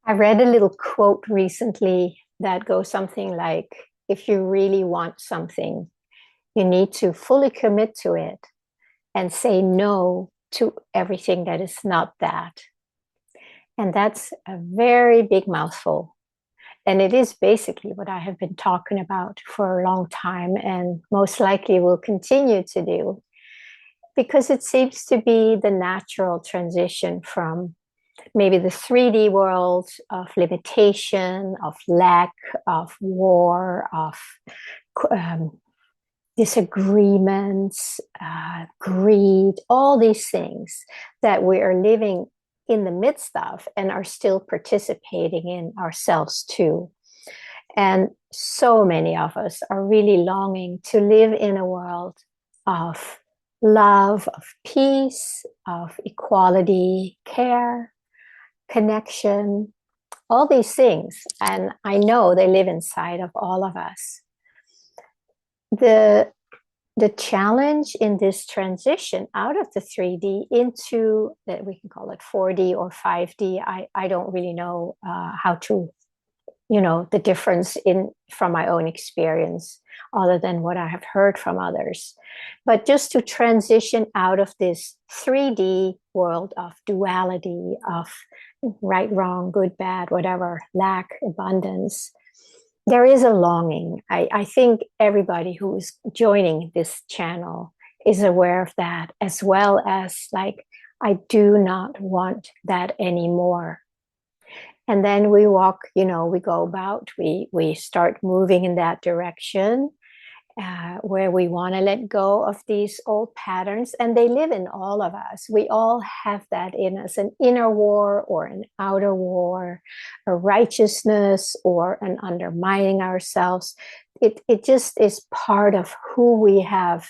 I read a little quote recently that goes something like, if you really want something, you need to fully commit to it and say no to everything that is not that. And that's a very big mouthful. And it is basically what I have been talking about for a long time and most likely will continue to do because it seems to be the natural transition from maybe the 3D world of limitation, of lack, of war, of um, disagreements, greed, all these things that we are living in the midst of and are still participating in ourselves too. And so many of us are really longing to live in a world of love, of peace, of equality, care, connection, all these things. And I know they live inside of all of us. The the challenge in this transition out of the 3D into that we can call it 4D or 5D. I don't really know how to, the difference in from my own experience, other than what I have heard from others. But just to transition out of this 3D world of duality, of right, wrong, good, bad, whatever, lack, abundance, there is a longing. I think everybody who is joining this channel is aware of that, as well as like, I do not want that anymore. And then we walk, we go about, we start moving in that direction where we want to let go of these old patterns, and they live in all of us. We all have that in us, an inner war or an outer war, a righteousness or an undermining ourselves. It just is part of who we have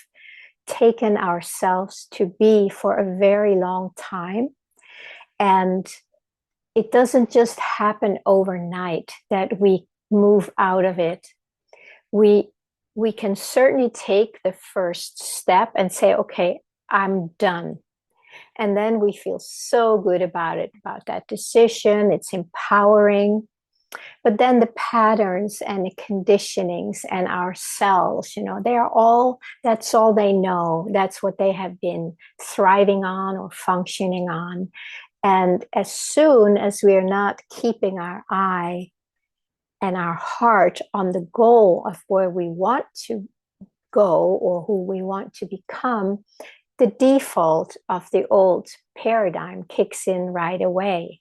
taken ourselves to be for a very long time. And it doesn't just happen overnight that we move out of it. We can certainly take the first step and say, okay, I'm done. And then we feel so good about it, about that decision. It's empowering. But then the patterns and the conditionings and our cells, they are all, that's all they know. That's what they have been thriving on or functioning on. And as soon as we are not keeping our eye and our heart on the goal of where we want to go or who we want to become, the default of the old paradigm kicks in right away.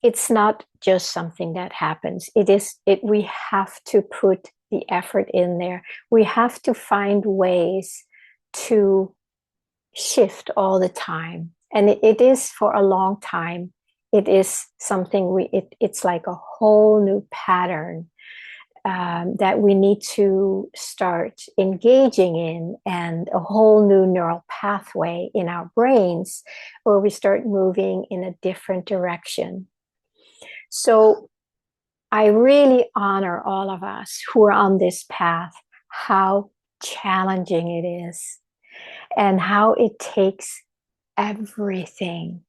It's not just something that happens. We have to put the effort in there. We have to find ways to shift all the time. And it is for a long time. It is something it's like a whole new pattern that we need to start engaging in, and a whole new neural pathway in our brains where we start moving in a different direction. So I really honor all of us who are on this path, how challenging it is and how it takes everything.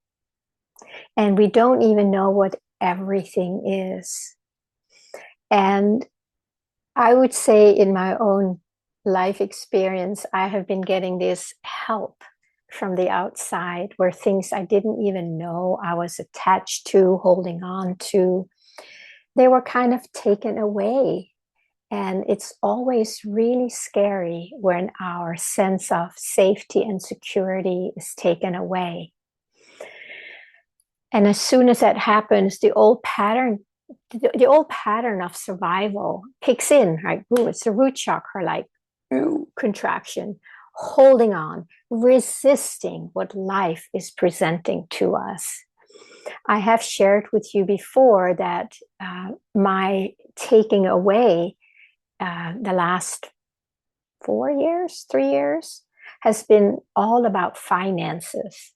And we don't even know what everything is. And I would say, in my own life experience, I have been getting this help from the outside where things I didn't even know I was attached to, holding on to, they were kind of taken away. And it's always really scary when our sense of safety and security is taken away. And as soon as that happens, the old pattern of survival kicks in, right? Ooh, it's the root chakra, like ooh, contraction, holding on, resisting what life is presenting to us. I have shared with you before that my taking away the last 3 years, has been all about finances.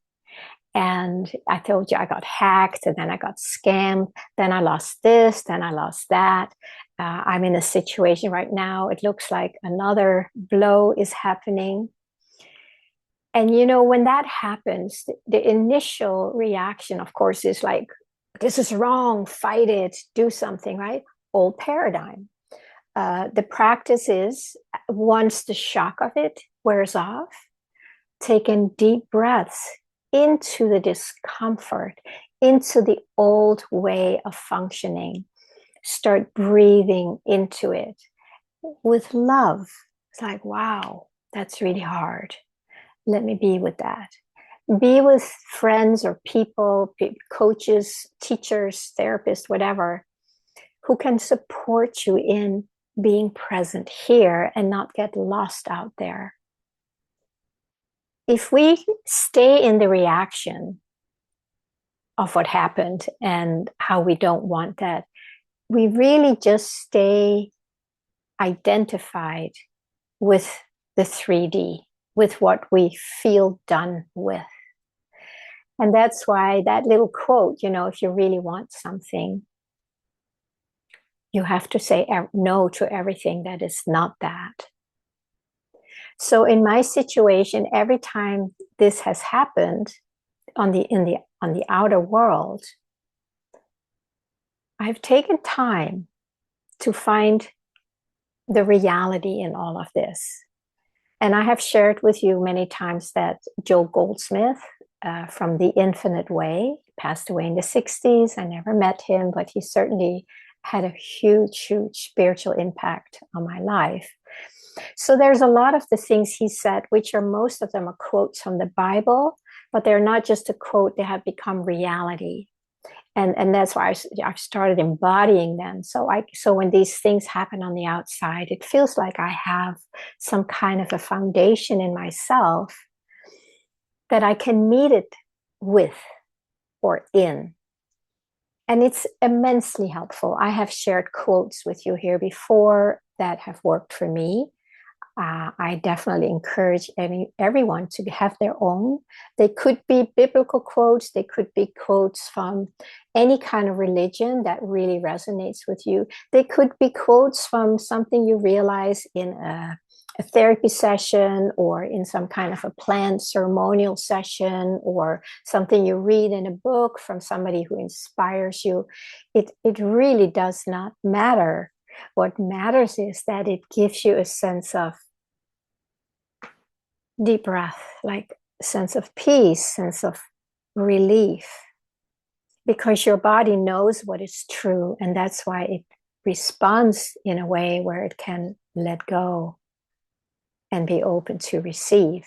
And I told you I got hacked, and then I got scammed. Then I lost this, then I lost that. I'm in a situation right now. It looks like another blow is happening. And when that happens, the initial reaction, of course, is like This is wrong, fight it, do something, right? Old paradigm. The practice is once the shock of it wears off, taking deep breaths into the discomfort, into the old way of functioning. Start breathing into it with love. It's like, wow, that's really hard. Let me be with that. Be with friends or people, coaches, teachers, therapists, whatever, who can support you in being present here and not get lost out there. If we stay in the reaction of what happened and how we don't want that, we really just stay identified with the 3D, with what we feel done with. And that's why that little quote, if you really want something, you have to say no to everything that is not that. So in my situation, every time this has happened on the outer world, I've taken time to find the reality in all of this. And I have shared with you many times that Joel Goldsmith from The Infinite Way passed away in the 60s. I never met him, but he certainly had a huge, huge spiritual impact on my life. So there's a lot of the things he said, which are most of them are quotes from the Bible, but they're not just a quote, they have become reality. And that's why I've started embodying them. So when these things happen on the outside, it feels like I have some kind of a foundation in myself that I can meet it with or in. And it's immensely helpful. I have shared quotes with you here before that have worked for me. I definitely encourage everyone to have their own. They could be biblical quotes. They could be quotes from any kind of religion that really resonates with you. They could be quotes from something you realize in a therapy session or in some kind of a planned ceremonial session or something you read in a book from somebody who inspires you. It really does not matter. What matters is that it gives you a sense of deep breath, like sense of peace, sense of relief, because your body knows what is true, and that's why it responds in a way where it can let go and be open to receive.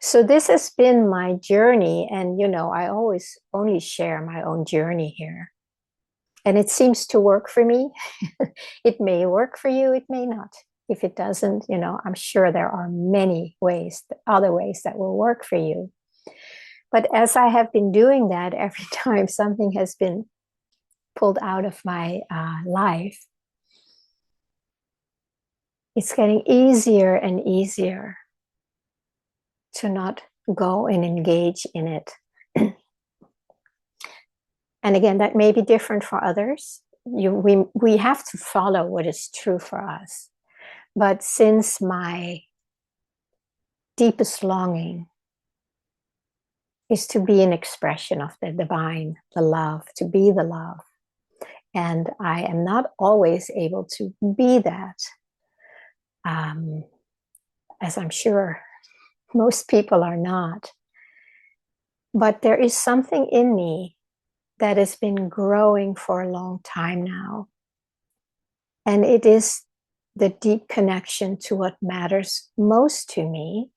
So this has been my journey, and I always only share my own journey here, and it seems to work for me. It may work for you, it may not. If it doesn't, I'm sure there are many other ways that will work for you. But as I have been doing that, every time something has been pulled out of my life, it's getting easier and easier to not go and engage in it. And again, that may be different for others. We have to follow what is true for us. But since my deepest longing is to be an expression of the divine, the love, to be the love, and I am not always able to be that, as I'm sure most people are not. But there is something in me that has been growing for a long time now. And it is the deep connection to what matters most to me,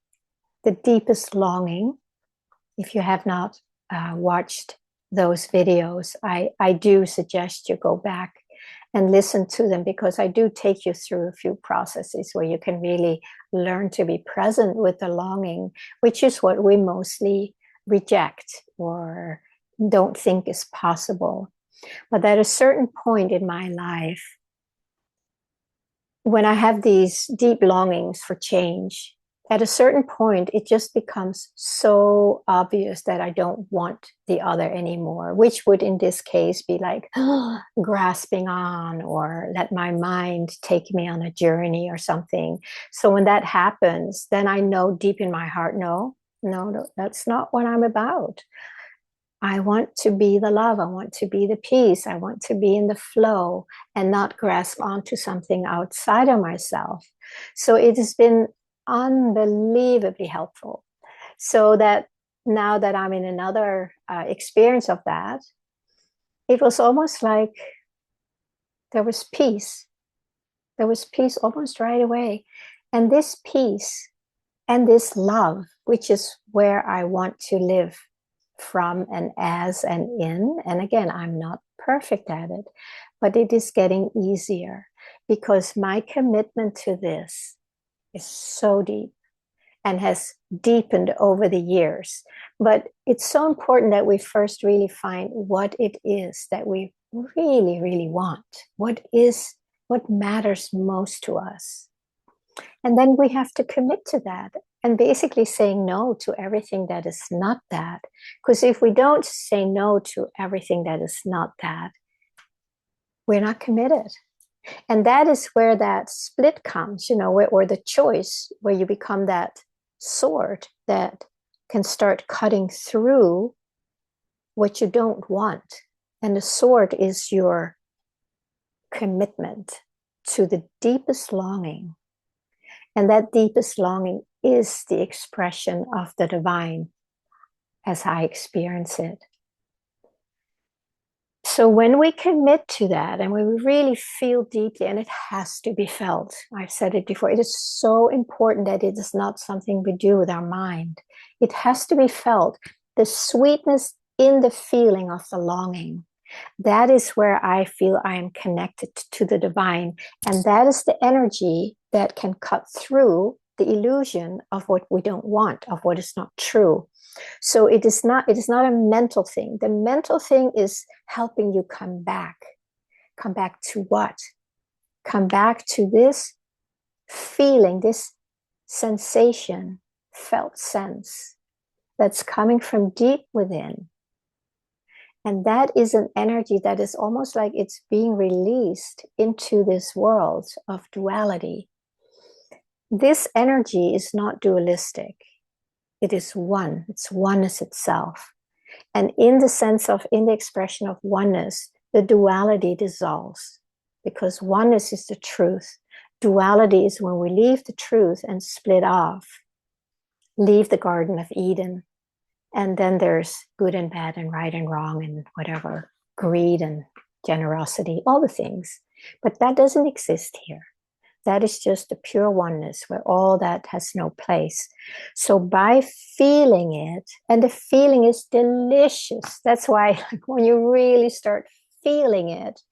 the deepest longing. If you have not watched those videos, I do suggest you go back and listen to them, because I do take you through a few processes where you can really learn to be present with the longing, which is what we mostly reject or don't think is possible. But at a certain point in my life, when I have these deep longings for change, at a certain point, it just becomes so obvious that I don't want the other anymore, which would in this case be like grasping on or let my mind take me on a journey or something. So when that happens, then I know deep in my heart, no, that's not what I'm about. I want to be the love. I want to be the peace. I want to be in the flow and not grasp onto something outside of myself. So it has been unbelievably helpful. So that now that I'm in another experience of that, it was almost like there was peace. There was peace almost right away. And this peace and this love, which is where I want to live from and as and in. And again, I'm not perfect at it, but it is getting easier because my commitment to this is so deep and has deepened over the years. But it's so important that we first really find what it is that we really, really want. What matters most to us? And then we have to commit to that and basically saying no to everything that is not that. Because if we don't say no to everything that is not that, we're not committed. And that is where that split comes, or the choice, where you become that sword that can start cutting through what you don't want. And the sword is your commitment to the deepest longing. And that deepest longing is the expression of the divine as I experience it. So when we commit to that and we really feel deeply, and it has to be felt, I've said it before, it is so important that it is not something we do with our mind. It has to be felt. The sweetness in the feeling of the longing, that is where I feel I am connected to the divine. And that is the energy that can cut through the illusion of what we don't want, of what is not true. So it is not a mental thing. The mental thing is helping you come back. Come back to what? Come back to this feeling, this sensation, felt sense that's coming from deep within. And that is an energy that is almost like it's being released into this world of duality. This energy is not dualistic. It is one. It's oneness itself. And in the expression of oneness, the duality dissolves because oneness is the truth. Duality is when we leave the truth and split off, leave the Garden of Eden. And then there's good and bad and right and wrong and whatever, greed and generosity, all the things. But that doesn't exist here. That is just a pure oneness where all that has no place. So by feeling it, and the feeling is delicious. That's why when you really start feeling it,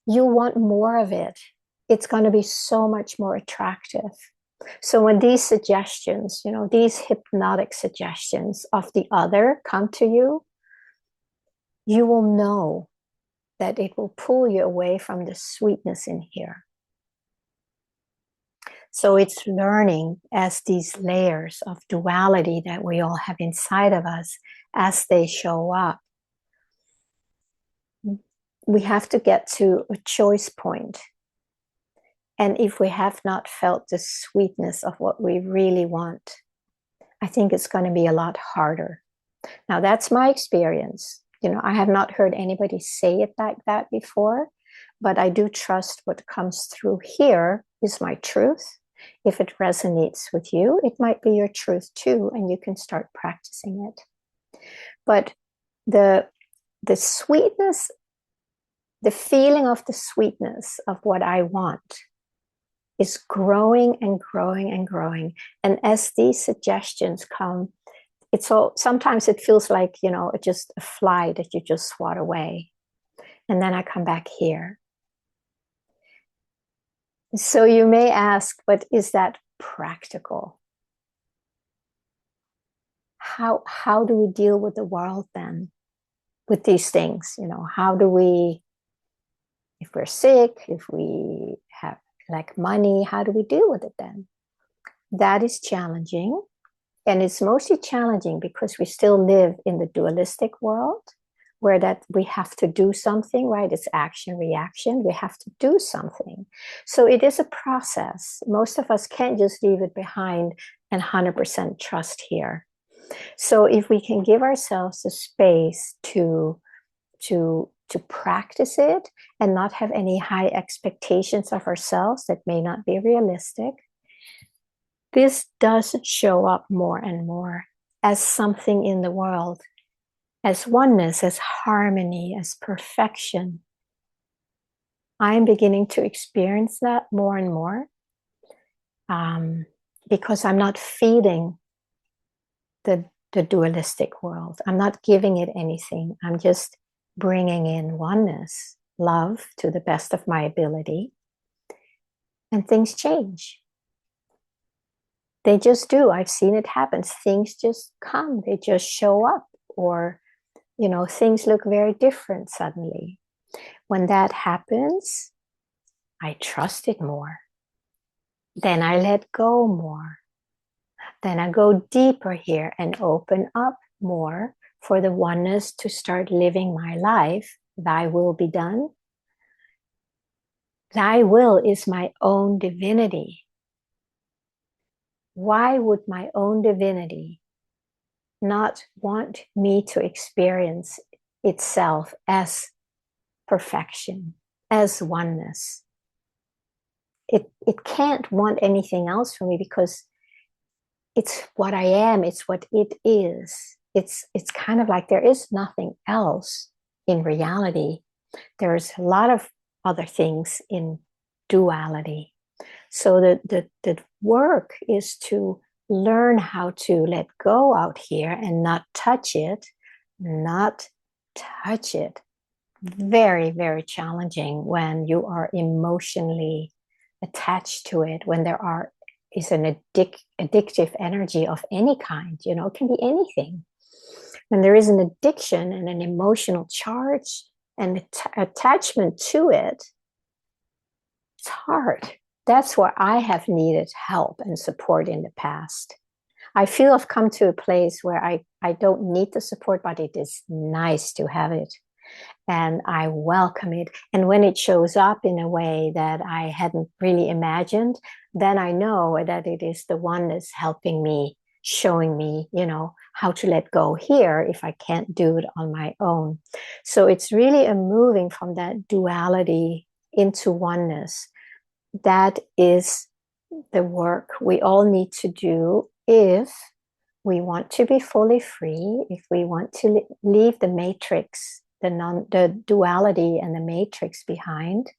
you want more of it. It's going to be so much more attractive. So when these suggestions, these hypnotic suggestions of the other come to you, you will know that it will pull you away from the sweetness in here. So it's learning as these layers of duality that we all have inside of us, as they show up. We have to get to a choice point. And if we have not felt the sweetness of what we really want, I think it's going to be a lot harder. Now, that's my experience. I have not heard anybody say it like that before, but I do trust what comes through here is my truth. If it resonates with you, it might be your truth too, and you can start practicing it. But the sweetness, the feeling of the sweetness of what I want is growing and growing and growing. And as these suggestions come, sometimes it feels like, it's just a fly that you just swat away. And then I come back here. So you may ask, but is that practical? How do we deal with the world then with these things? How do we, if we're sick, if we have like money, how do we deal with it then? That is challenging. And it's mostly challenging because we still live in the dualistic world where that we have to do something, right? It's action, reaction. We have to do something. So it is a process. Most of us can't just leave it behind and 100% trust here. So if we can give ourselves the space to practice it and not have any high expectations of ourselves that may not be realistic, this does show up more and more as something in the world, as oneness, as harmony, as perfection. I'm beginning to experience that more and more, because I'm not feeding the dualistic world. I'm not giving it anything. I'm just bringing in oneness, love to the best of my ability, and things change. They just do. I've seen it happen. Things just come, they just show up, or, things look very different suddenly. When that happens, I trust it more. Then I let go more. Then I go deeper here and open up more for the oneness to start living my life. Thy will be done. Thy will is my own divinity. Why would my own divinity not want me to experience itself as perfection, as oneness? It can't want anything else from me, because it's what I am, it's what it is. It's kind of like there is nothing else in reality. There's a lot of other things in duality. So the work is to learn how to let go out here and not touch it, not touch it. Very, very challenging when you are emotionally attached to it, when is an addictive energy of any kind, it can be anything. When there is an addiction and an emotional charge and attachment to it, it's hard. That's where I have needed help and support in the past. I feel I've come to a place where I don't need the support, but it is nice to have it. And I welcome it. And when it shows up in a way that I hadn't really imagined, then I know that it is the oneness helping me, showing me, how to let go here if I can't do it on my own. So it's really a moving from that duality into oneness. That is the work we all need to do if we want to be fully free, if we want to leave the matrix, the duality and the matrix behind.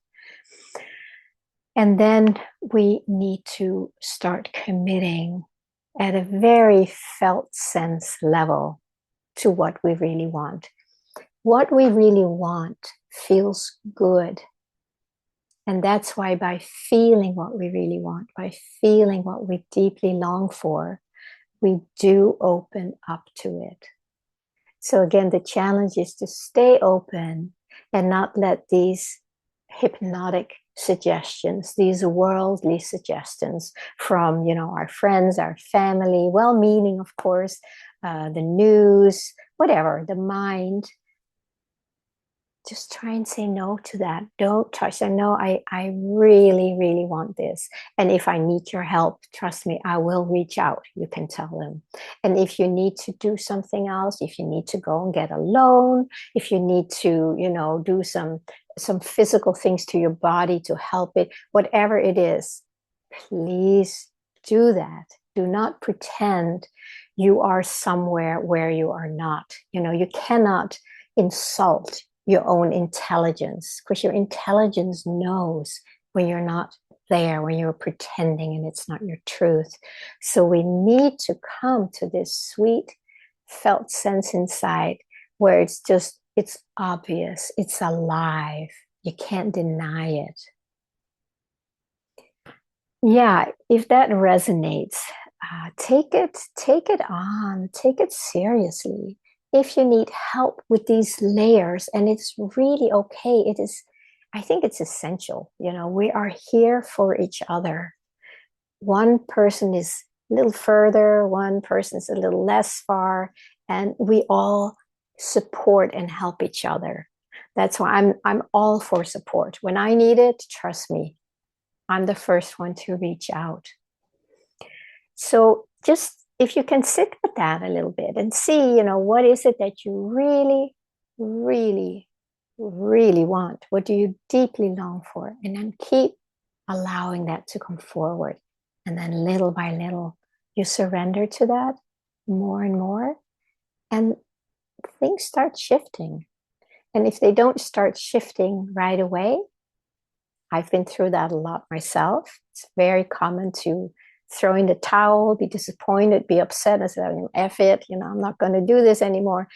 And then we need to start committing at a very felt sense level to what we really want. What we really want feels good. And that's why by feeling what we really want, by feeling what we deeply long for, we do open up to it. So again, the challenge is to stay open and not let these hypnotic suggestions, these worldly suggestions from, our friends, our family, well-meaning, of course, the news, whatever, the mind. Just try and say no to that. Don't touch that. No, I really, really want this. And if I need your help, trust me, I will reach out. You can tell them. And if you need to do something else, if you need to go and get a loan, if you need to, do some physical things to your body to help it, whatever it is, please do that. Do not pretend you are somewhere where you are not. You cannot insult your own intelligence, because your intelligence knows when you're not there, when you're pretending and it's not your truth. So we need to come to this sweet felt sense inside where it's obvious, it's alive. You can't deny it. Yeah, if that resonates, take it on, take it seriously. If you need help with these layers, and it's really okay, I think it's essential. We are here for each other. One person is a little further, one person is a little less far, and we all support and help each other. That's why I'm all for support. When I need it, trust me, I'm the first one to reach out. So just if you can sit with that a little bit and see, what is it that you really, really, really want? What do you deeply long for? And then keep allowing that to come forward. And then little by little, you surrender to that more and more. And things start shifting. And if they don't start shifting right away, I've been through that a lot myself. It's very common to throw in the towel, be disappointed, be upset, and say, F it, I'm not going to do this anymore.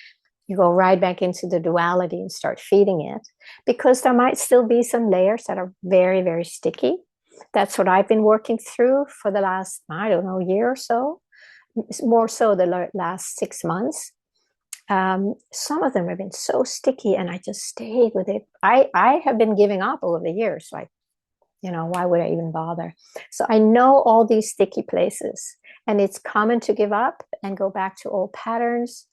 You go right back into the duality and start feeding it, because there might still be some layers that are very, very sticky. That's what I've been working through for the last, I don't know, year or so, more so the last 6 months. Some of them have been so sticky, and I just stayed with it. I have been giving up over the years. Like, why would I even bother? So I know all these sticky places, and it's common to give up and go back to old patterns.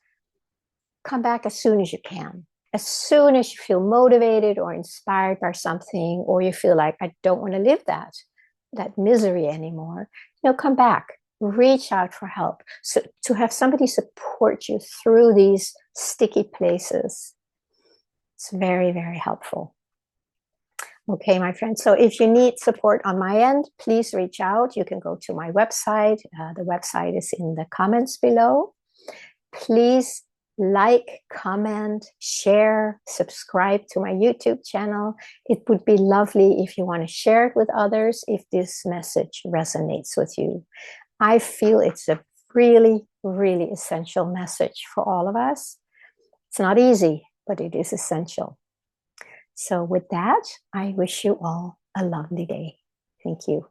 Come back as soon as you can. As soon as you feel motivated or inspired by something, or you feel like, I don't want to live that misery anymore, come back, reach out for help. So to have somebody support you through these sticky places, it's very, very helpful. Okay, my friend. So if you need support on my end, please reach out. You can go to my website. The website is in the comments below. Please like, comment, share, subscribe to my YouTube channel. It would be lovely if you want to share it with others if this message resonates with you. I feel it's a really, really essential message for all of us. It's not easy, but it is essential. So with that, I wish you all a lovely day. Thank you.